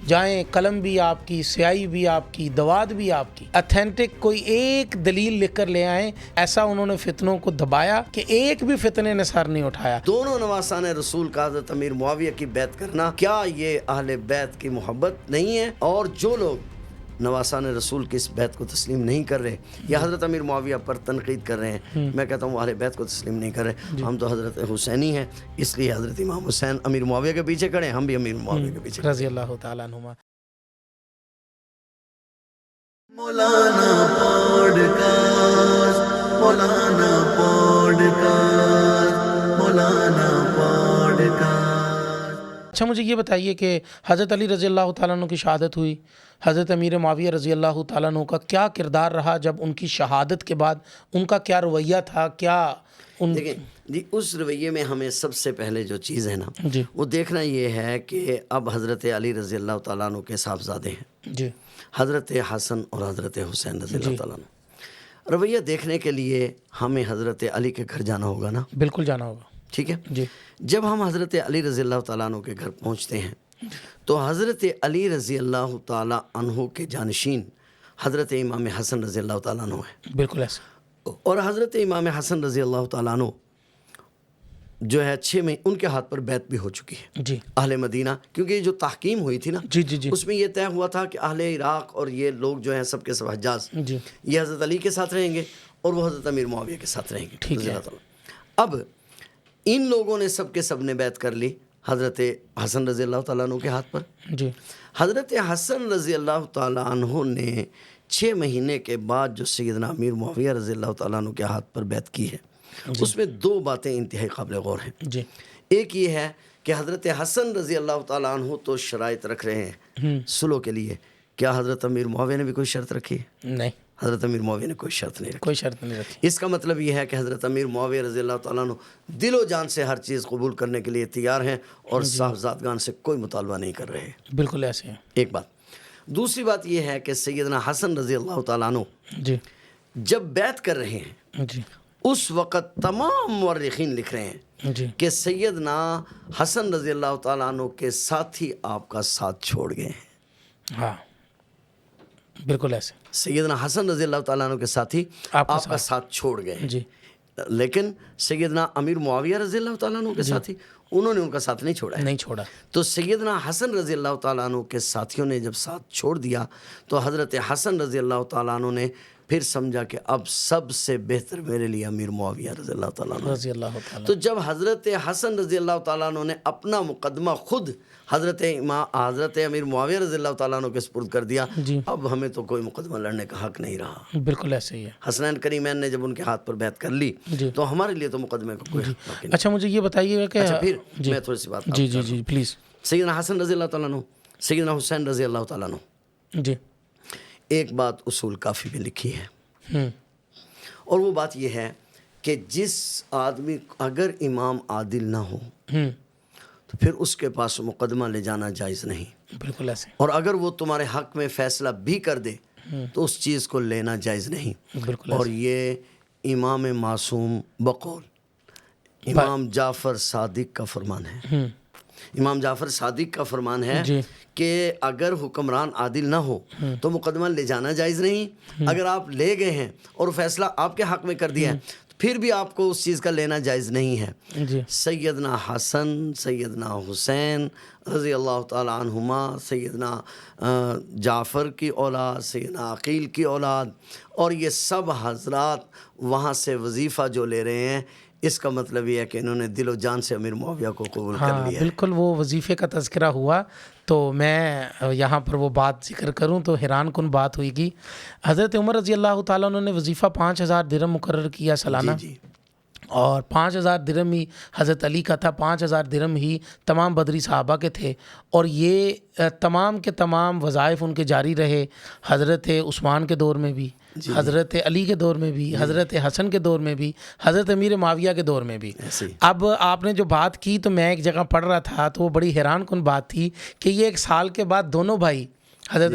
جائیں قلم بھی آپ کی، سیاہی بھی آپ کی، دوات بھی آپ کی، اتھینٹک کوئی ایک دلیل لکھ کر لے آئیں. ایسا انہوں نے فتنوں کو دبایا کہ ایک بھی فتنے نے سر نہیں اٹھایا. دونوں نواسان رسول کا حضرت امیر معاویہ کی بیعت کرنا، کیا یہ اہل بیت کی محبت نہیں ہے؟ اور جو لوگ نواسان رسول کی اس بیعت کو تسلیم نہیں کر رہے یا حضرت امیر معاویہ پر تنقید کر رہے ہیں، میں کہتا ہوں وہ اہل بیت کو تسلیم نہیں کر رہے. ہم تو حضرت حسینی ہیں، اس لیے حضرت امام حسین امیر معاویہ کے پیچھے کھڑے ہیں، ہم بھی امیر معاویہ کے پیچھے رضی اللہ تعالیٰ عنہما. مولانا پوڈکاسٹ، مولانا پوڈکاسٹ، مولانا پوڈکاسٹ. اچھا مجھے یہ بتائیے کہ حضرت علی رضی اللہ تعالیٰ عنہ کی شہادت ہوئی، حضرت امیر معاویہ رضی اللہ تعالیٰ عنہ کا کیا کردار رہا جب ان کی شہادت کے بعد؟ ان کا کیا رویہ تھا؟ کیا دیکھیں جی، اس رویے میں ہمیں سب سے پہلے جو چیز ہے نا جی وہ دیکھنا یہ ہے کہ اب حضرت علی رضی اللہ تعالیٰ عنہ کے صاحبزادے ہیں، جی حضرت حسن اور حضرت حسین رضی اللہ تعالیٰ عنہ. رویہ دیکھنے کے لیے ہمیں حضرت علی کے گھر جانا ہوگا نا، بالکل جانا ہوگا. ٹھیک ہے. جی جب ہم حضرت علی رضی اللہ تعالیٰ عنہ کے گھر پہنچتے ہیں تو حضرت علی رضی اللہ تعالیٰ عنہ کے جانشین حضرت امام حسن رضی اللہ تعالیٰ عنہ ہیں، بالکل ایسا. اور حضرت امام حسن رضی اللہ تعالیٰ عنہ جو ہے 6 میں ان کے ہاتھ پر بیعت بھی ہو چکی ہے جی اہل مدینہ، کیونکہ یہ جو تحکیم ہوئی تھی نا جی جی جی اس میں یہ طے ہوا تھا کہ اہل عراق اور یہ لوگ جو ہیں سب کے سب حجاز، جی یہ حضرت علی کے ساتھ رہیں گے اور وہ حضرت امیر معاویہ کے ساتھ رہیں گے ٹھیک رضی ہے. اللہ تعالیٰ. اب ان لوگوں نے سب کے سب نے بیعت کر لی حضرت حسن رضی اللہ تعالیٰ عنہ کے ہاتھ پر. جی حضرت حسن رضی اللہ تعالیٰ عنہ نے 6 مہینے کے بعد جو سیدنا امیر معاویہ رضی اللہ تعالیٰ عنہ کے ہاتھ پر بیعت کی ہے، اس میں 2 باتیں انتہائی قابل غور ہیں. جی ایک یہ ہے کہ حضرت حسن رضی اللہ تعالیٰ عنہ تو شرائط رکھ رہے ہیں صلح کے لیے، کیا حضرت امیر معاویہ نے بھی کوئی شرط رکھی ہے؟ نہیں، حضرت امیر معاویہ نے کوئی شرط نہیں رکھی. کوئی شرط نہیں رکھی. اس کا مطلب یہ ہے کہ حضرت امیر معاویہ رضی اللہ تعالیٰ عنہ دل و جان سے ہر چیز قبول کرنے کے لیے تیار ہیں اور صاحبزادگان سے کوئی مطالبہ نہیں کر رہے. بالکل ایسے ہیں. ایک بات. دوسری بات یہ ہے کہ سیدنا حسن رضی اللہ تعالیٰ عنہ جی جب بیعت کر رہے ہیں جی اس وقت تمام مورخین لکھ رہے ہیں جی کہ سیدنا حسن رضی اللہ تعالیٰ عنہ کے ساتھی آپ کا ساتھ چھوڑ گئے ہیں. ہاں بالکل ایسے. سیدنا حسن رضی اللہ تعالیٰ عنہ کے ساتھی آپ کا آپ کا ساتھ چھوڑ گئے ہیں. جی لیکن سیدنا امیر معاویہ رضی اللہ تعالیٰ عنہ کے ساتھی انہوں نے ان کا ساتھ نہیں چھوڑا ہے. نہیں چھوڑا. تو سیدنا حسن رضی اللہ تعالیٰ عنہ کے ساتھیوں نے جب ساتھ چھوڑ دیا تو حضرت حسن رضی اللہ تعالیٰ عنہ نے پھر سمجھا کہ اب سب سے بہتر میرے لیے امیر معاویہ رضی اللہ تعالیٰ عنہ. رضی اللہ تعالیٰ. تو جب حضرت حسن رضی اللہ تعالیٰ عنہ نے اپنا مقدمہ خود حضرت امیر معاویہ رضی اللہ تعالیٰ عنہ کے سپرد کر دیا، جی اب ہمیں تو کوئی مقدمہ لڑنے کا حق نہیں رہا. بالکل ایسے ہی ہے. حسنین کریمین نے جب ان کے ہاتھ پر بیعت کر لی جی. تو ہمارے لیے تو مقدمے کا کوئی حق باقی نہیں. اچھا مجھے یہ بتائیے کہ اچھا پھر جی میں تھوڑی سی بات جی جی جی پلیز. سیدنا حسن رضی اللہ تعالیٰ عنہ، سیدنا حسین رضی اللہ تعالیٰ عنہ، جی ایک بات اصول کافی میں لکھی ہے اور وہ بات یہ ہے کہ جس آدمی اگر امام عادل نہ ہو تو پھر اس کے پاس مقدمہ لے جانا جائز نہیں. بالکل ایسے. اور اگر وہ تمہارے حق میں فیصلہ بھی کر دے تو اس چیز کو لینا جائز نہیں. بالکل اور یہ امام معصوم بقول امام جعفر صادق کا فرمان ہے. امام جعفر صادق کا فرمان ہے جی کہ اگر حکمران عادل نہ ہو تو مقدمہ لے جانا جائز نہیں. اگر آپ لے گئے ہیں اور فیصلہ آپ کے حق میں کر دیا ہے پھر بھی آپ کو اس چیز کا لینا جائز نہیں ہے. جی سیدنا حسن، سیدنا حسین رضی اللہ تعالیٰ عنہما، سیدنا جعفر کی اولاد، سیدنا عقیل کی اولاد، اور یہ سب حضرات وہاں سے وظیفہ جو لے رہے ہیں، اس کا مطلب یہ ہے کہ انہوں نے دل و جان سے امیر معاویہ کو قبول کر لیا ہے. بالکل. وہ وظیفے کا تذکرہ ہوا تو میں یہاں پر وہ بات ذکر کروں تو حیران کن بات ہوئی گی. حضرت عمر رضی اللہ تعالیٰ عنہ نے وظیفہ 5000 درہم مقرر کیا سالانہ. جی اور 5000 درہم ہی حضرت علی کا تھا، 5000 درہم ہی تمام بدری صحابہ کے تھے. اور یہ تمام کے تمام وظائف ان کے جاری رہے حضرت عثمان کے دور میں بھی، حضرت علی کے دور میں بھی، حضرت حسن کے دور میں بھی، حضرت امیر معاویہ کے دور میں بھی. اب آپ نے جو بات کی تو میں ایک جگہ پڑھ رہا تھا تو وہ بڑی حیران کن بات تھی کہ یہ 1 سال کے بعد دونوں بھائی حضرت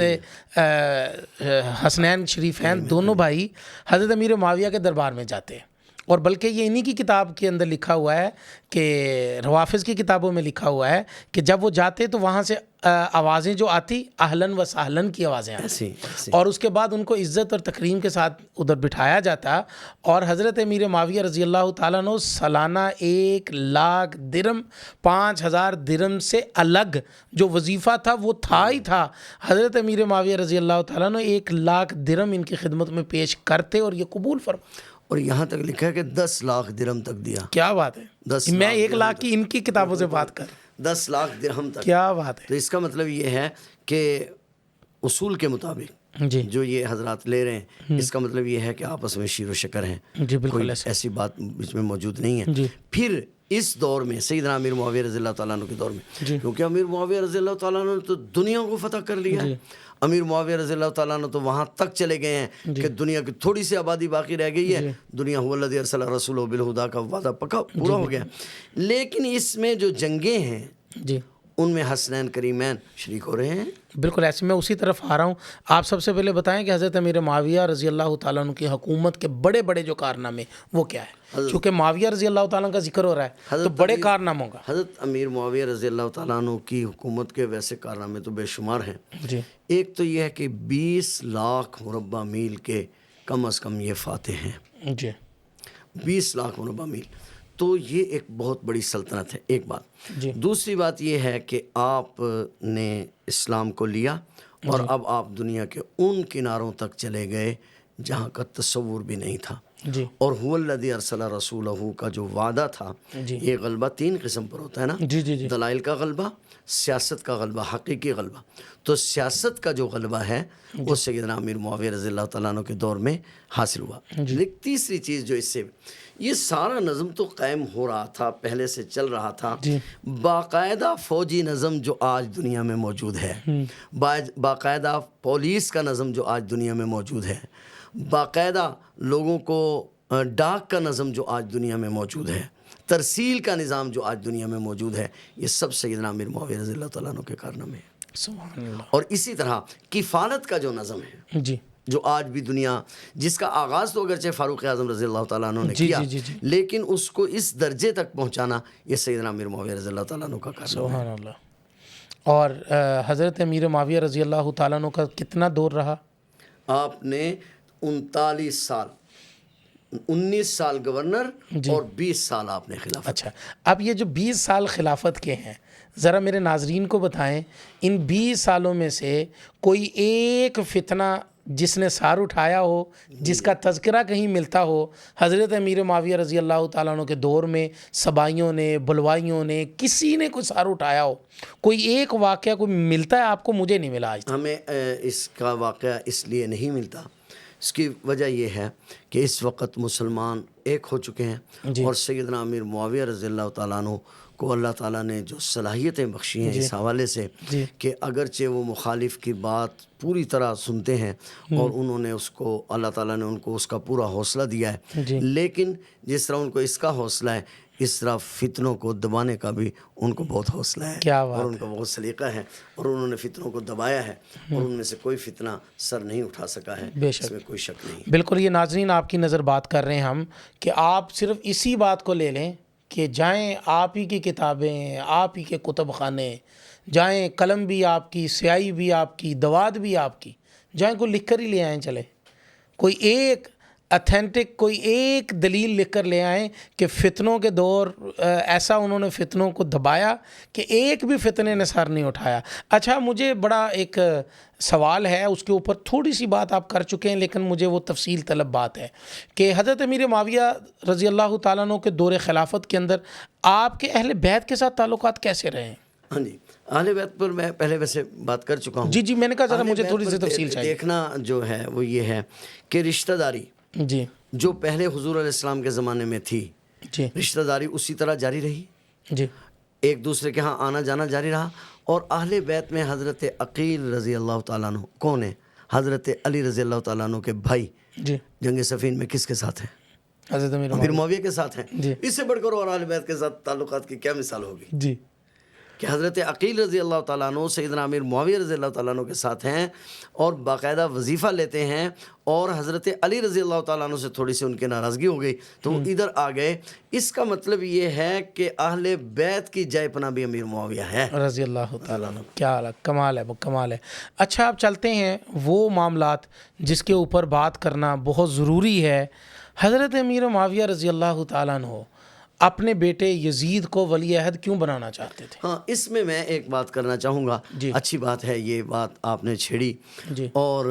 حسنین شریفین دونوں بھائی حضرت امیر معاویہ کے دربار میں جاتے ہیں اور بلکہ یہ انہی کی کتاب کے اندر لکھا ہوا ہے کہ روافظ کی کتابوں میں لکھا ہوا ہے کہ جب وہ جاتے تو وہاں سے آوازیں جو آتی اہلن و سہلن کی آوازیں آتی، اور اس کے بعد ان کو عزت اور تکریم کے ساتھ ادھر بٹھایا جاتا، اور حضرت امیر معاویہ رضی اللہ تعالیٰ عنہ سالانہ 1,00,000 درم 5,000 درم سے الگ جو وظیفہ تھا وہ تھا ہی تھا، حضرت امیر معاویہ رضی اللہ تعالیٰ عنہ 1,00,000 درم ان کی خدمت میں پیش کرتے اور یہ قبول فرما، اور یہاں تک لکھا ہے کہ 10 لاکھ درہم تک دیا. کیا بات ہے. 10 میں لاکھ 1,00,000 کی ان کی کتابوں سے بات کر 10 لاکھ درہم تک. کیا بات ہے. تو اس کا مطلب یہ ہے کہ اصول کے مطابق جی جو یہ حضرات لے رہے ہیں اس کا مطلب یہ ہے کہ آپس میں شیر و شکر ہیں، جی بالکل کوئی ایسا. ایسی بات بیچ میں موجود نہیں ہے. جی پھر اس دور میں سیدنا امیر معاویہ رضی اللہ تعالیٰ عنہ کے دور میں، جی کیونکہ امیر معاویہ رضی اللہ تعالیٰ عنہ نے تو دنیا کو فتح کر لیا ہے. امیر معاویہ رضی اللہ تعالیٰ عنہ تو وہاں تک چلے گئے ہیں کہ دنیا کی تھوڑی سی آبادی باقی رہ گئی ہے، دنیا هو الذی ارسل رسولہ بالہدیٰ کا وعدہ پکا پورا ہو گیا. لیکن اس میں جو جنگیں ہیں جی ان میں حسنین کریمین شریک ہو رہے ہیں. بالکل ایسے میں اسی طرف آ رہا ہوں. آپ سب سے پہلے بتائیں کہ حضرت امیر معاویہ رضی اللہ تعالیٰ عنہ کی حکومت کے بڑے بڑے جو کارنامے وہ کیا ہے؟ چونکہ معاویہ رضی اللہ تعالیٰ عنہ کا ذکر ہو رہا ہے تو بڑے کارناموں کا. حضرت امیر معاویہ رضی اللہ تعالیٰ عنہ کی حکومت کے ویسے کارنامے تو بے شمار ہیں. جی ایک تو یہ ہے کہ 20 لاکھ مربع میل کے کم از کم یہ فاتح ہیں. جی 20 لاکھ مربع میل تو یہ ایک بہت بڑی سلطنت ہے. ایک بات. جی دوسری بات یہ ہے کہ آپ نے اسلام کو لیا اور اب آپ دنیا کے ان کناروں تک چلے گئے جہاں کا تصور بھی نہیں تھا. جی اور هو الذی ارسل رسولہ کا جو وعدہ تھا، جی یہ غلبہ 3 قسم پر ہوتا ہے نا. جی جی جی دلائل کا غلبہ، سیاست کا غلبہ، حقیقی غلبہ. تو سیاست کا جو غلبہ ہے وہ سیدنا امیر معاویہ رضی اللہ تعالیٰ عنہ کے دور میں حاصل ہوا. لیکن تیسری چیز جو اس سے یہ سارا نظم تو قائم ہو رہا تھا، پہلے سے چل رہا تھا. باقاعدہ فوجی نظم جو آج دنیا میں موجود ہے، باقاعدہ پولیس کا نظم جو آج دنیا میں موجود ہے، باقاعدہ لوگوں کو ڈاک کا نظم جو آج دنیا میں موجود ہے، ترسیل کا نظام جو آج دنیا میں موجود ہے، یہ سب سیدنا امیر معاویہ رضی اللہ تعالیٰ عنہ کے کارنامے ہیں. سبحان اللہ. اور اسی طرح کفالت کا جو نظم ہے جی جو آج بھی دنیا، جس کا آغاز تو اگرچہ فاروق اعظم رضی اللہ تعالیٰ عنہ نے کیا، لیکن اس کو اس درجے تک پہنچانا یہ سیدنا امیر معاویہ رضی اللہ تعالیٰ عنہ کا کارنامہ ہے. سبحان اللہ. اور حضرت امیر معاویہ رضی اللہ تعالیٰ عنہ کا کتنا دور رہا؟ آپ نے 39 سال، 19 سال گورنر اور 20 سال آپ نے خلافت. اچھا، اب یہ جو 20 سال خلافت کے ہیں ذرا میرے ناظرین کو بتائیں، ان 20 سالوں میں سے کوئی ایک فتنہ جس نے سار اٹھایا ہو، جس کا تذکرہ کہیں ملتا ہو حضرت امیر معاویہ رضی اللہ تعالیٰ عنہ کے دور میں، سبائیوں نے، بلوائیوں نے، کسی نے کوئی سار اٹھایا ہو، کوئی ایک واقعہ کوئی ملتا ہے آپ کو؟ مجھے نہیں ملا آج. ہمیں اس کا واقعہ اس لیے نہیں ملتا، اس کی وجہ یہ ہے کہ اس وقت مسلمان ایک ہو چکے ہیں اور سیدنا امیر معاویہ رضی اللہ تعالیٰ عنہ کو اللہ تعالیٰ نے جو صلاحیتیں بخشی ہیں اس حوالے سے کہ اگرچہ وہ مخالف کی بات پوری طرح سنتے ہیں اور انہوں نے اس کو، اللہ تعالیٰ نے ان کو اس کا پورا حوصلہ دیا ہے، لیکن جس طرح ان کو اس کا حوصلہ ہے اس طرح فتنوں کو دبانے کا بھی ان کو بہت حوصلہ ہے اور ان کا بہت سلیقہ ہے، اور انہوں نے فتنوں کو دبایا ہے اور ان میں سے کوئی فتنہ سر نہیں اٹھا سکا ہے، اس میں کوئی شک نہیں. بالکل. یہ ناظرین آپ کی نظر بات کر رہے ہیں ہم کہ آپ صرف اسی بات کو لے لیں کہ جائیں آپ ہی کی کتابیں، آپ ہی کے کتب خانے، جائیں قلم بھی آپ کی، سیاہی بھی آپ کی، دوات بھی آپ کی، جائیں کوئی لکھ کر ہی لے آئیں. چلے کوئی ایک اتھینٹک، کوئی ایک دلیل لکھ کر لے آئیں کہ فتنوں کے دور ایسا انہوں نے فتنوں کو دبایا کہ ایک بھی فتنے نے سر نہیں اٹھایا. اچھا، مجھے بڑا ایک سوال ہے، اس کے اوپر تھوڑی سی بات آپ کر چکے ہیں لیکن مجھے وہ تفصیل طلب بات ہے کہ حضرت امیر معاویہ رضی اللہ تعالیٰ عنہ کے دور خلافت کے اندر آپ کے اہل بیت کے ساتھ تعلقات کیسے رہے ہیں؟ ہاں جی، اہل بیت پر میں پہلے ویسے بات کر چکا ہوں. جی میں نے کہا ذرا مجھے تھوڑی سی تفصیل چاہیے. دیکھنا جو ہے وہ یہ ہے کہ رشتہ داری جی جو پہلے حضور علیہ السلام کے زمانے میں تھی، جی رشتہ داری اسی طرح جاری رہی، جی ایک دوسرے کے ہاں آنا جانا جاری رہا. اور اہل بیت میں حضرت عقیل رضی اللہ تعالیٰ عنہ کون ہے؟ حضرت علی رضی اللہ تعالیٰ عنہ کے بھائی جی جنگ صفین میں کس کے ساتھ ہیں؟ حضرت امیر معاویہ کے ساتھ ہیں. جی اس سے بڑھ کر اور اہل بیت کے ساتھ تعلقات کی کیا مثال ہوگی؟ جی کہ حضرت عقیل رضی اللہ تعالیٰ عنہ سیدنا امیر معاویہ رضی اللہ تعالیٰ عنہ کے ساتھ ہیں اور باقاعدہ وظیفہ لیتے ہیں، اور حضرت علی رضی اللہ تعالیٰ عنہ سے تھوڑی سی ان کی ناراضگی ہو گئی تو وہ ادھر آ گئے۔ اس کا مطلب یہ ہے کہ اہل بیت کی جائے پناہ بھی امیر معاویہ ہے رضی اللہ تعالیٰ عنہ۔ کیا کمال ہے، وہ کمال ہے۔ اچھا اب چلتے ہیں وہ معاملات جس کے اوپر بات کرنا بہت ضروری ہے۔ حضرت امیر معاویہ رضی اللہ تعالیٰ عنہ اپنے بیٹے یزید کو ولی عہد کیوں بنانا چاہتے تھے؟ ہاں، اس میں ایک بات کرنا چاہوں گا، جی اچھی بات ہے یہ بات آپ نے چھیڑی۔ جی اور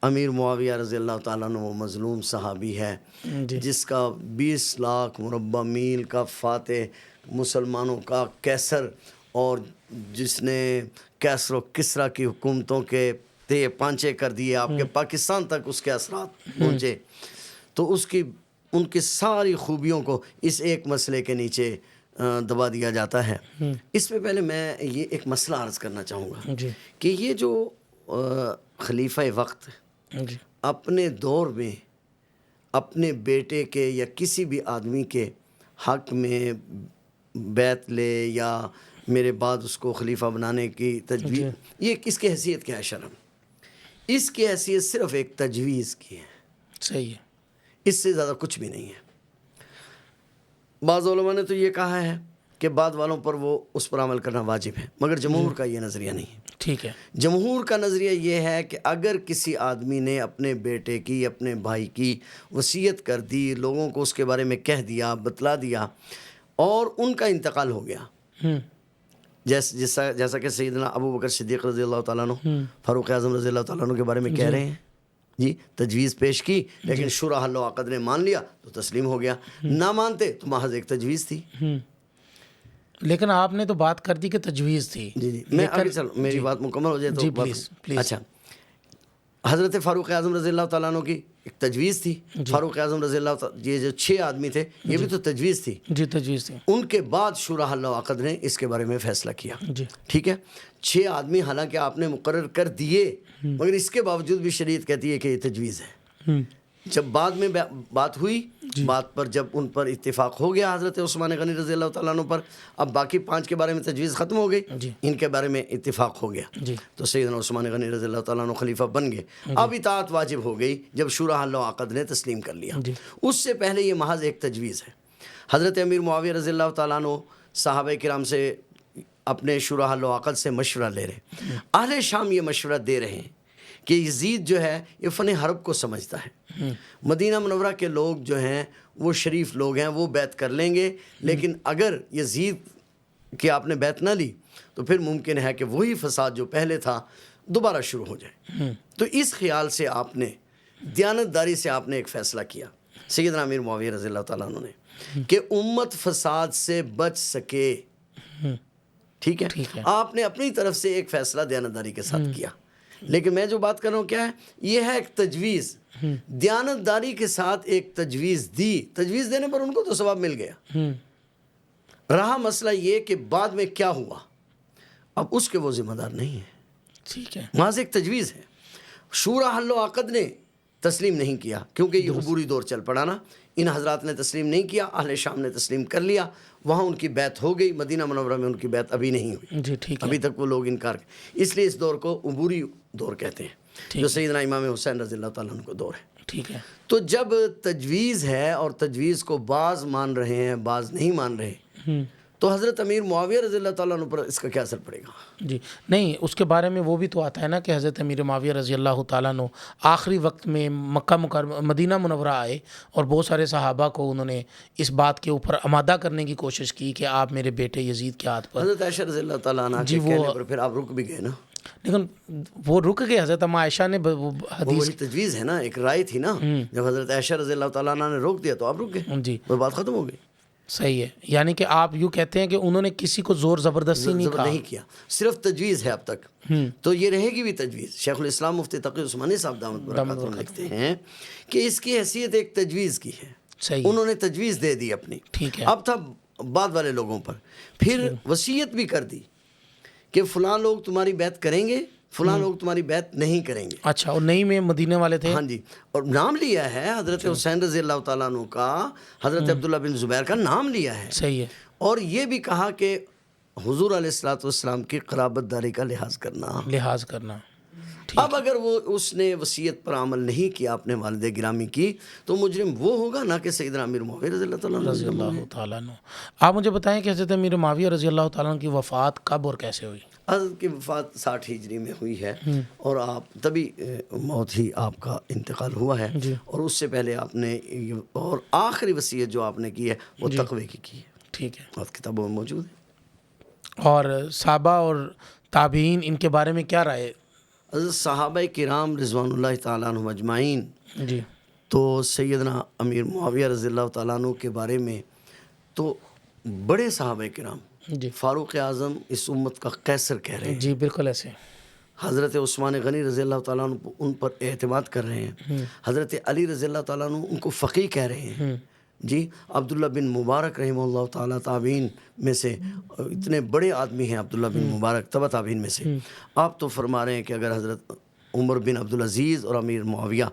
امیر معاویہ رضی اللہ تعالیٰ عنہ وہ مظلوم صحابی ہے جی جس کا 20 لاکھ مربع میل کا فاتح، مسلمانوں کا کیسر، اور جس نے کیسر و کسریٰ کی حکومتوں کے تے پانچے کر دیے، آپ کے پاکستان تک اس کے اثرات پہنچے، تو ان کی ساری خوبیوں کو اس ایک مسئلے کے نیچے دبا دیا جاتا ہے۔ اس میں پہلے میں یہ ایک مسئلہ عرض کرنا چاہوں گا جی کہ یہ جو خلیفہ وقت جی اپنے دور میں اپنے بیٹے کے یا کسی بھی آدمی کے حق میں بیعت لے یا میرے بعد اس کو خلیفہ بنانے کی تجویز، یہ اس کی حیثیت کیا ہے شرم؟ اس کی حیثیت صرف ایک تجویز کی ہے، صحیح ہے۔ اس سے زیادہ کچھ بھی نہیں ہے۔ بعض علماء نے تو یہ کہا ہے کہ بعد والوں پر وہ اس پر عمل کرنا واجب ہے، مگر جمہور کا یہ نظریہ نہیں ہے۔ ٹھیک ہے۔ جمہور کا نظریہ یہ ہے کہ اگر کسی آدمی نے اپنے بیٹے کی، اپنے بھائی کی وصیت کر دی، لوگوں کو اس کے بارے میں کہہ دیا، بتلا دیا، اور ان کا انتقال ہو گیا، جیسا کہ سیدنا ابو بکر صدیق رضی اللہ تعالیٰ عنہ، فاروق اعظم رضی اللہ تعالیٰ عنہ کے بارے میں کہہ رہے ہیں، جی تجویز پیش کی لیکن شورا حل و عقد نے مان لیا تو تسلیم ہو گیا، نہ مانتے تو محض ایک تجویز تھی۔ لیکن آپ نے تو بات کر دی کہ تجویز تھی۔ جی میں آگے چلو، میری بات مکمل ہو جائے تو جی پلیز پلیز۔ اچھا، حضرت فاروق اعظم رضی اللہ تعالیٰ عنہ کی ایک تجویز تھی۔ فاروق اعظم رضی اللہ تعالیٰ، یہ جو 6 آدمی تھے یہ بھی تو تجویز تھی۔ جی تجویز تھی۔ ان کے بعد شورا حل و عقد نے اس کے بارے میں فیصلہ کیا، جی ٹھیک ہے۔ 6 آدمی حالانکہ آپ نے مقرر کر دیے مگر اس کے باوجود بھی شریعت کہتی ہے کہ یہ تجویز ہے۔ جب بعد میں بات ہوئی، بات پر جب ان پر اتفاق ہو گیا حضرت عثمان غنی رضی اللہ تعالیٰ عنہ پر، اب باقی 5 کے بارے میں تجویز ختم ہو گئی، ان کے بارے میں اتفاق ہو گیا، تو سیدنا عثمان غنی رضی اللہ تعالیٰ عنہ خلیفہ بن گئے۔ اب اطاعت واجب ہو گئی جب شورا حل و عقد نے تسلیم کر لیا۔ اس سے پہلے یہ محض ایک تجویز ہے۔ حضرت امیر معاویہ رضی اللہ تعالیٰ عنہ صحابہ کرام سے اپنے شورا حل و عقد سے مشورہ لے رہے، اہل شام یہ مشورہ دے رہے ہیں کہ یزید جو ہے یہ فن حرب کو سمجھتا ہے، مدینہ منورہ کے لوگ جو ہیں وہ شریف لوگ ہیں، وہ بیعت کر لیں گے، لیکن اگر یزید کی آپ نے بیعت نہ لی تو پھر ممکن ہے کہ وہی فساد جو پہلے تھا دوبارہ شروع ہو جائے۔ تو اس خیال سے آپ نے دیانتداری سے آپ نے ایک فیصلہ کیا سیدنا امیر معاویہ رضی اللہ تعالیٰ عنہ نے کہ امت فساد سے بچ سکے، ٹھیک ہے، آپ نے اپنی طرف سے ایک فیصلہ دیانتداری کے ساتھ کیا۔ لیکن میں جو بات کر رہا ہوں کیا ہے، یہ ہے ایک تجویز، دیانتداری کے ساتھ ایک تجویز دی، تجویز دینے پر ان کو تو ثواب مل گیا۔ رہا مسئلہ یہ کہ بعد میں کیا ہوا، اب اس کے وہ ذمہ دار نہیں ہیں، ٹھیک ہے، محض ایک تجویز ہے۔ شورا حل و عقد نے تسلیم نہیں کیا کیونکہ یہ عبوری دور چل پڑا نا، ان حضرات نے تسلیم نہیں کیا، اہل شام نے تسلیم کر لیا، وہاں ان کی بیعت ہو گئی، مدینہ منورہ میں ان کی بیعت ابھی نہیں ہوئی، جی ٹھیک ہے، ابھی تک وہ لوگ انکار کرتے، اس لیے اس دور کو عبوری دور کہتے ہیں، جو سیدنا امام حسین رضی اللہ تعالیٰ عنہ کو دور ہے۔ ٹھیک ہے۔ تو جب تجویز ہے اور تجویز کو بعض مان رہے ہیں بعض نہیں مان رہے، تو حضرت امیر معاویہ رضی اللہ تعالیٰ عنہ پر اس کا کیا اثر پڑے گا؟ جی نہیں، اس کے بارے میں وہ بھی تو آتا ہے نا کہ حضرت امیر معاویہ رضی اللہ تعالیٰ عنہ آخری وقت میں مکہ مکرمہ مدینہ منورہ آئے اور بہت سارے صحابہ کو انہوں نے اس بات کے اوپر آمادہ کرنے کی کوشش کی کہ آپ میرے بیٹے یزید کے ہاتھ پر، حضرت عائشہ رضی اللہ تعالیٰ عنہ کے کہنے پر پھر آپ رک بھی گئے نا، لیکن وہ رک گئے۔ حضرت اما عائشہ نے حدیث، وہی تجویز ہے نا، ایک رائے تھی نا، جب حضرت عائشہ رضی اللہ تعالیٰ عنہ نے روک دیا تو آپ رک گئے، جی وہ بات ختم ہو گئی۔ صحیح ہے، یعنی کہ آپ یوں کہتے ہیں کہ انہوں نے کسی کو زور زبردستی نہیں کیا، صرف تجویز ہے اب تک، تو یہ رہے گی بھی تجویز۔ شیخ الاسلام مفتی تقی عثمانی صاحب دامت برکاتہ لکھتے ہیں کہ اس کی حیثیت ایک تجویز کی ہے، صحیح، انہوں نے تجویز دے دی اپنی، ٹھیک ہے، اب تھا بعد والے لوگوں پر، پھر وصیت بھی کر دی کہ فلاں لوگ تمہاری بیعت کریں گے، فلاں لوگ تمہاری بیعت نہیں کریں گے۔ اچھا، اور نہیں میں مدینے والے تھے، ہاں جی، اور نام لیا ہے حضرت حسین رضی اللہ تعالیٰ عنہ کا، حضرت عبداللہ بن زبیر کا نام لیا ہے، صحیح ہے، اور یہ بھی کہا کہ حضور علیہ الصلوۃ والسلام کی قرابت داری کا لحاظ کرنا. اب اگر وہ اس نے وصیت پر عمل نہیں کیا اپنے والد گرامی کی تو مجرم وہ ہوگا نہ کہ سیدنا امیر معاویہ رضی اللہ تعالیٰ عنہ. آپ مجھے بتائیں کہ حضرت امیر معاویہ رضی اللہ تعالیٰ عنہ کی وفات کب اور کیسے ہوئی؟ حضرت کی وفات 60 ہجری میں ہوئی ہے اور آپ تبھی موت ہی آپ کا انتقال ہوا ہے. اور اس سے پہلے آپ نے اور آخری وصیت جو آپ نے کی ہے وہ تقوی کی ہے. ٹھیک ہے. اور کتابوں میں موجود ہے. اور صحابہ اور تابعین ان کے بارے میں کیا رائے؟ حضرت صحابہ کرام رضوان اللہ تعالیٰ عنہم اجمعین جی تو سیدنا امیر معاویہ رضی اللہ تعالیٰ عنہ کے بارے میں تو بڑے صحابہ کرام جی فاروق اعظم اس امت کا قیصر کہہ رہے ہیں. جی بالکل ایسے. حضرت عثمان غنی رضی اللہ تعالیٰ عنہ ان پر اعتماد کر رہے ہیں. حضرت علی رضی اللہ تعالیٰ عنہ ان کو فقیہ کہہ رہے ہیں. جی عبداللہ بن مبارک رحمہ اللہ تعالیٰ تابعین میں سے اتنے بڑے آدمی ہیں. عبداللہ بن مبارک تبع تابعین میں سے. آپ تو فرما رہے ہیں کہ اگر حضرت عمر بن عبدالعزیز اور امیر معاویہ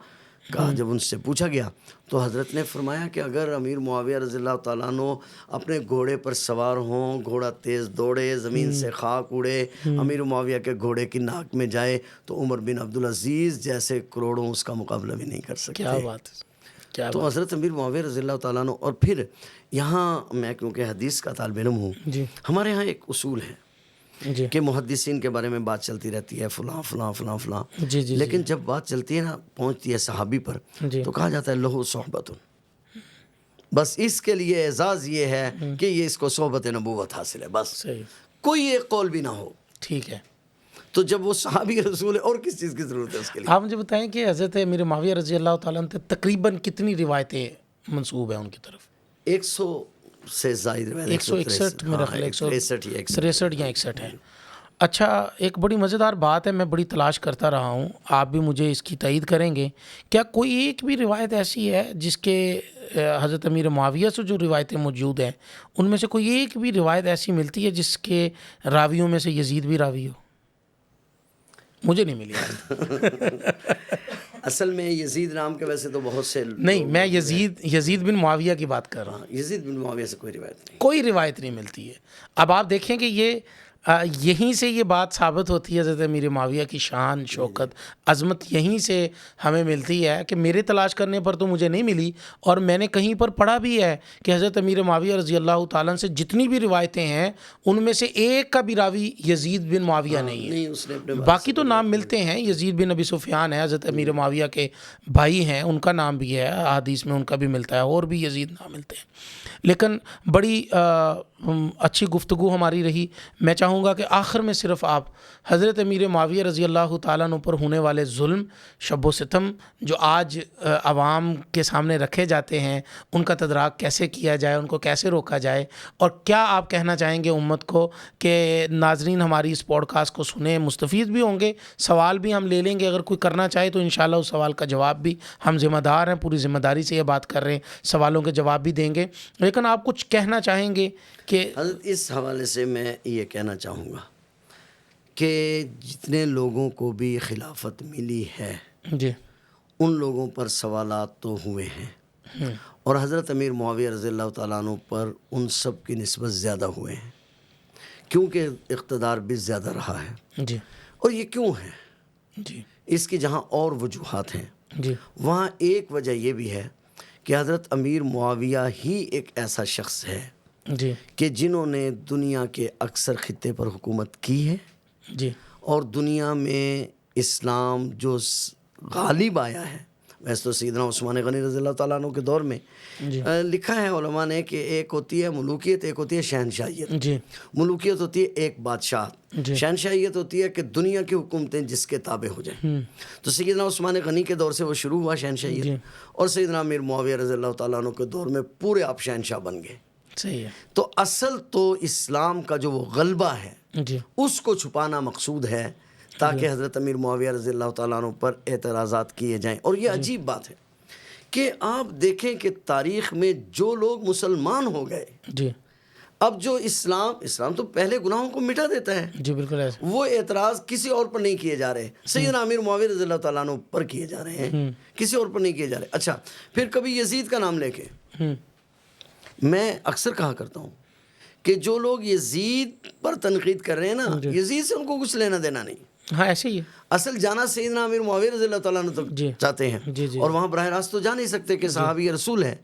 کا جب ان سے پوچھا گیا تو حضرت نے فرمایا کہ اگر امیر معاویہ رضی اللہ تعالیٰ عنہ اپنے گھوڑے پر سوار ہوں, گھوڑا تیز دوڑے, زمین سے خاک اڑے, امیر معاویہ کے گھوڑے کی ناک میں جائے تو عمر بن عبدالعزیز جیسے کروڑوں اس کا مقابلہ بھی نہیں کر سکتے. کیا بات ہے. تو حضرت امیر معاویہ رضی اللہ تعالیٰ عنہ. اور پھر یہاں میں کیونکہ حدیث کا طالب علم ہوں, ہمارے یہاں ایک اصول ہے کہ محدثین کے بارے میں بات چلتی رہتی ہے, فلاں فلاں فلاں فلاں, لیکن جب بات چلتی ہے نا, پہنچتی ہے صحابی پر, تو کہا جاتا ہے لہو صحبت. بس اس کے لیے اعزاز یہ ہے کہ یہ اس کو صحبت نبوت حاصل ہے, بس کوئی ایک قول بھی نہ ہو. ٹھیک ہے. تو جب وہ صحابی رسول ہے اور کس چیز کی ضرورت ہے اس کے لیے؟ آپ مجھے بتائیں کہ حضرت امیر معاویہ رضی اللہ تعالیٰ عنہ تقریباً کتنی روایتیں منسوب ہیں ان کی طرف؟ 100 سے زائد روایت. 161 میرا خیال 163 یا 61 ہے. اچھا, ایک بڑی مزیدار بات ہے, میں بڑی تلاش کرتا رہا ہوں, آپ بھی مجھے اس کی تائید کریں گے. کیا کوئی ایک بھی روایت ایسی ہے جس کے حضرت امیر معاویہ سے جو روایتیں موجود ہیں ان میں سے کوئی ایک بھی روایت ایسی ملتی ہے جس کے راویوں میں سے یزید بھی راوی ہو؟ مجھے نہیں ملی. اصل میں یزید نام کے ویسے تو بہت سے نہیں, میں یزید بن معاویہ کی بات کر رہا ہوں. یزید بن معاویہ سے کوئی روایت نہیں, کوئی روایت نہیں ملتی ہے. اب آپ دیکھیں کہ یہیں سے یہ بات ثابت ہوتی ہے حضرت امیر معاویہ کی شان, شوکت, عظمت یہیں سے ہمیں ملتی ہے کہ میرے تلاش کرنے پر تو مجھے نہیں ملی, اور میں نے کہیں پر پڑھا بھی ہے کہ حضرت امیر معاویہ رضی اللہ تعالیٰ سے جتنی بھی روایتیں ہیں ان میں سے ایک کا بھی راوی یزید بن معاویہ نہیں ہے. باقی تو نام ملتے ہیں, یزید بن ابی سفیان ہے, حضرت امیر معاویہ کے بھائی ہیں, ان کا نام بھی ہے, حدیث میں ان کا بھی ملتا ہے, اور بھی یزید نام ملتے ہیں. لیکن بڑی اچھی گفتگو ہماری رہی. میں چاہوں گا کہ آخر میں صرف آپ حضرت امیر معاویہ رضی اللہ تعالیٰ عنہ پر ہونے والے ظلم, شب و ستم جو آج عوام کے سامنے رکھے جاتے ہیں, ان کا تدراک کیسے کیا جائے, ان کو کیسے روکا جائے, اور کیا آپ کہنا چاہیں گے امت کو کہ ناظرین ہماری اس پوڈ کاسٹ کو سنیں, مستفید بھی ہوں گے, سوال بھی ہم لے لیں گے, اگر کوئی کرنا چاہے تو انشاءاللہ اس سوال کا جواب بھی ہم ذمہ دار ہیں, پوری ذمہ داری سے یہ بات کر رہے ہیں, سوالوں کے جواب بھی دیں گے. لیکن آپ کچھ کہنا چاہیں گے کہ حضرت اس حوالے سے میں یہ کہنا چاہوں گا کہ جتنے لوگوں کو بھی خلافت ملی ہے ان لوگوں پر سوالات تو ہوئے ہیں, اور حضرت امیر معاویہ رضی اللہ تعالیٰ عنہ پر ان سب کی نسبت زیادہ ہوئے ہیں کیونکہ اقتدار بھی زیادہ رہا ہے. اور یہ کیوں ہے؟ اس کی جہاں اور وجوہات ہیں وہاں ایک وجہ یہ بھی ہے کہ حضرت امیر معاویہ ہی ایک ایسا شخص ہے کہ جنہوں نے دنیا کے اکثر خطے پر حکومت کی ہے, اور دنیا میں اسلام جو غالب آیا ہے. ویسے تو سیدنا عثمان غنی رضی اللہ تعالیٰ عنہ کے دور میں لکھا ہے علماء نے کہ ایک ہوتی ہے ملوکیت, ایک ہوتی ہے شہنشاہیت. ملوکیت ہوتی ہے ایک بادشاہ, شہنشاہیت ہوتی ہے کہ دنیا کی حکومتیں جس کے تابع ہو جائیں. تو سیدنا عثمان غنی کے دور سے وہ شروع ہوا شہنشاہیت, اور سیدنا امیر معاویہ رضی اللہ تعالیٰ عنہ کے دور میں پورے آپ شہنشاہ بن گئے. صحیح ہے. تو اصل تو اسلام کا جو وہ غلبہ ہے اس کو چھپانا مقصود ہے تاکہ حضرت امیر معاویہ رضی اللہ تعالیٰ عنہ پر اعتراضات کیے جائیں. اور یہ عجیب بات ہے کہ آپ دیکھیں کہ تاریخ میں جو لوگ مسلمان ہو گئے, اب جو اسلام تو پہلے گناہوں کو مٹا دیتا ہے, بالکل ایسا, وہ اعتراض کسی اور پر نہیں کیے جا رہے, سیدنا امیر معاویہ رضی اللہ تعالیٰ عنہ پر کیے جا رہے ہیں, کسی اور پر نہیں کیے جا رہے. اچھا, پھر کبھی یزید کا نام لے کے میں اکثر کہا کرتا ہوں کہ جو لوگ یزید پر تنقید کر رہے ہیں نا، یزید سے ان کو کچھ لینا دینا نہیں. ہاں ایسے ہی ہے. اصل جانا سیدنا امیر معاویہ رضی اللہ تعالیٰ عنہ تک چاہتے ہیں، اور وہاں براہ راست تو جا نہیں سکتے کہ صحابی رسول ہے،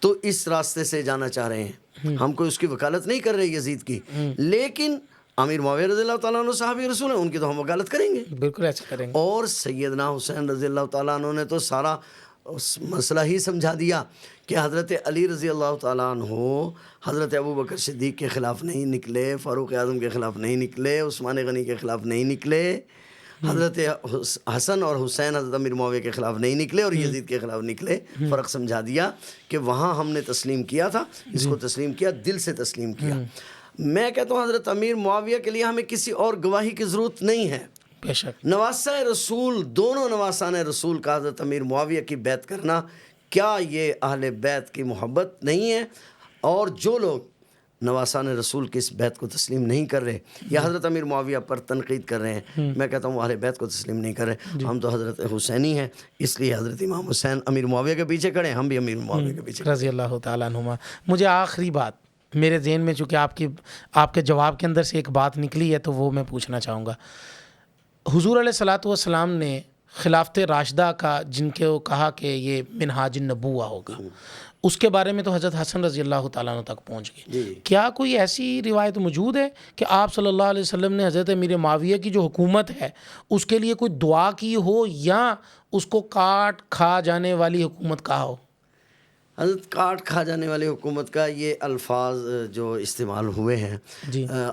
تو اس راستے سے جانا چاہ رہے ہیں. ہم کوئی اس کی وکالت نہیں کر رہے یزید کی، لیکن امیر معاویہ رضی اللہ تعالیٰ عنہ صحابی رسول ہیں، ان کی تو ہم وکالت کریں گے. بالکل ایسے کریں گے. اور سیدنا حسین رضی اللہ تعالیٰ عنہ نے تو سارا مسئلہ ہی سمجھا دیا کہ حضرت علی رضی اللہ تعالیٰ عنہ حضرت ابوبکر صدیق کے خلاف نہیں نکلے، فاروق اعظم کے خلاف نہیں نکلے، عثمان غنی کے خلاف نہیں نکلے، حضرت حسن اور حسین حضرت امیر معاویہ کے خلاف نہیں نکلے اور یزید کے خلاف نکلے. فرق سمجھا دیا کہ وہاں ہم نے تسلیم کیا تھا، اس کو تسلیم کیا، دل سے تسلیم کیا. میں کہتا ہوں حضرت امیر معاویہ کے لیے ہمیں کسی اور گواہی کی ضرورت نہیں ہے. بے شک نواسہ رسول، دونوں نواسان رسول کا حضرت امیر معاویہ کی بیعت کرنا، کیا یہ اہل بیت کی محبت نہیں ہے؟ اور جو لوگ نواسان رسول کی اس بیعت کو تسلیم نہیں کر رہے یا حضرت امیر معاویہ پر تنقید کر رہے ہیں، میں کہتا ہوں وہ اہل بیت کو تسلیم نہیں کر رہے. ہم تو حضرت حسینی ہیں، اس لیے حضرت امام حسین امیر معاویہ کے پیچھے کھڑے ہیں، ہم بھی امیر معاویہ کے پیچھے رضی اللہ تعالیٰ عنہما. مجھے آخری بات میرے ذہن میں، چونکہ آپ کے جواب کے اندر سے ایک بات نکلی ہے تو وہ میں پوچھنا چاہوں گا. حضور علیہ الصلوۃ والسلام نے خلافت راشدہ کا جن کو کہا کہ یہ منہاج النبوہ ہوگا، اس کے بارے میں تو حضرت حسن رضی اللہ تعالیٰ عنہ تک پہنچ گئے. کیا کوئی ایسی روایت موجود ہے کہ آپ صلی اللہ علیہ وسلم نے حضرت امیر معاویہ کی جو حکومت ہے اس کے لیے کوئی دعا کی ہو یا اس کو کاٹ کھا جانے والی حکومت کہا ہو؟ حضرت کاٹ کھا جانے والی حکومت کا یہ الفاظ جو استعمال ہوئے ہیں،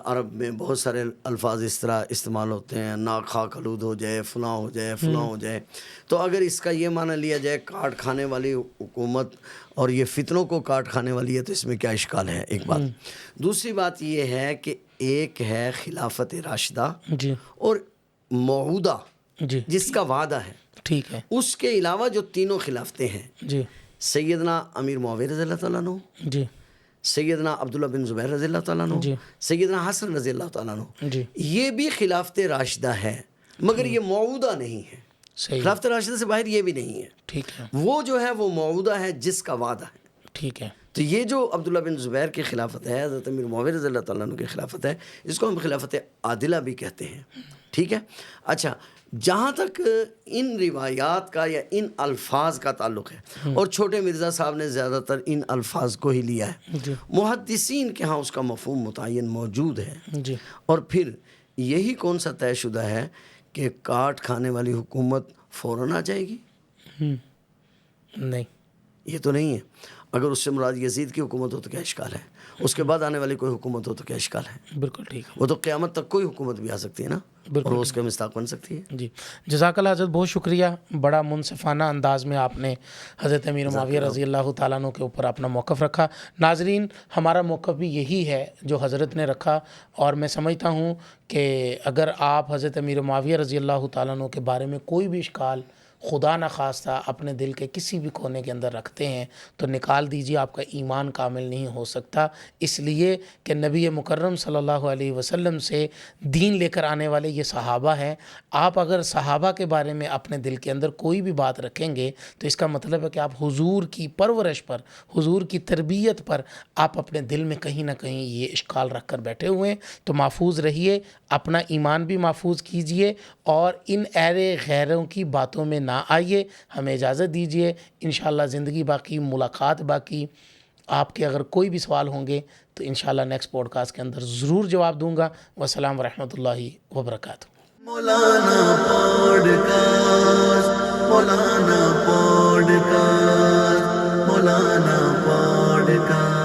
عرب میں بہت سارے الفاظ اس طرح استعمال ہوتے ہیں، ناک خاک آلود ہو جائے، فلاں ہو جائے، فلاں ہو جائے. تو اگر اس کا یہ معنی لیا جائے کاٹ کھانے والی حکومت اور یہ فتنوں کو کاٹ کھانے والی ہے تو اس میں کیا اشکال ہے؟ ایک بات. دوسری بات یہ ہے کہ ایک ہے خلافت راشدہ اور موعودہ جس کا وعدہ ہے، ٹھیک ہے. اس کے علاوہ جو تینوں خلافتیں ہیں، سیدنا امیر معاویہ رضی اللہ تعالیٰ عنہ، سیدنا عبداللہ بن زبیر رضی اللہ تعالیٰ عنہ، سیدنا حسن رضی اللہ تعالیٰ عنہ، یہ بھی خلافت راشدہ ہے، مگر یہ موعودہ نہیں ہے. خلافت راشدہ سے باہر یہ بھی نہیں ہے. ٹھیک ہے. وہ جو ہے وہ موعودہ ہے جس کا وعدہ ہے. ٹھیک ہے. تو یہ جو عبداللہ بن زبیر کی خلافت ہے، حضرت امیر معاویہ رضی اللہ تعالیٰ عنہ کی خلافت ہے، اس کو ہم خلافت عادلہ بھی کہتے ہیں. ٹھیک ہے. اچھا، جہاں تک ان روایات کا یا ان الفاظ کا تعلق ہے، اور چھوٹے مرزا صاحب نے زیادہ تر ان الفاظ کو ہی لیا ہے، محدثین کے ہاں اس کا مفہوم متعین موجود ہے. اور پھر یہی کون سا طے شدہ ہے کہ کاٹ کھانے والی حکومت فوراً آ جائے گی؟ نہیں، یہ تو نہیں ہے. اگر اس سے مراد یزید کی حکومت ہو تو کیا اشکال ہے؟ اس کے بعد آنے والی کوئی حکومت ہو تو کیا اشکال ہے؟ بالکل ٹھیک ہے. وہ تو قیامت تک کوئی حکومت بھی آ سکتی ہے نا، اور وہ اس کا مصداق بن سکتی ہے. جی، جزاک اللہ حضرت، بہت شکریہ. بڑا منصفانہ انداز میں آپ نے حضرت امیر معاویہ رضی اللہ تعالیٰ عنہ کے اوپر اپنا موقف رکھا. ناظرین، ہمارا موقف بھی یہی ہے جو حضرت نے رکھا، اور میں سمجھتا ہوں کہ اگر آپ حضرت امیر معاویہ رضی اللہ تعالیٰ عنہ کے بارے میں کوئی بھی اشکال خدا نخواستہ اپنے دل کے کسی بھی کونے کے اندر رکھتے ہیں تو نکال دیجیے، آپ کا ایمان کامل نہیں ہو سکتا. اس لیے کہ نبی مکرم صلی اللہ علیہ وسلم سے دین لے کر آنے والے یہ صحابہ ہیں. آپ اگر صحابہ کے بارے میں اپنے دل کے اندر کوئی بھی بات رکھیں گے تو اس کا مطلب ہے کہ آپ حضور کی پرورش پر، حضور کی تربیت پر آپ اپنے دل میں کہیں نہ کہیں یہ اشکال رکھ کر بیٹھے ہوئے ہیں. تو محفوظ رہیے، اپنا ایمان بھی محفوظ کیجئے، اور ان اہل غیروں کی باتوں میں نہ آئیے. ہمیں اجازت دیجیے، انشاءاللہ زندگی باقی، ملاقات باقی. آپ کے اگر کوئی بھی سوال ہوں گے تو انشاءاللہ نیکسٹ پوڈ کاسٹ کے اندر ضرور جواب دوں گا. والسلام ورحمۃ اللہ وبرکاتہ. مولانا پوڈکاسٹ، مولانا پوڈکاسٹ، مولانا پوڈکاسٹ.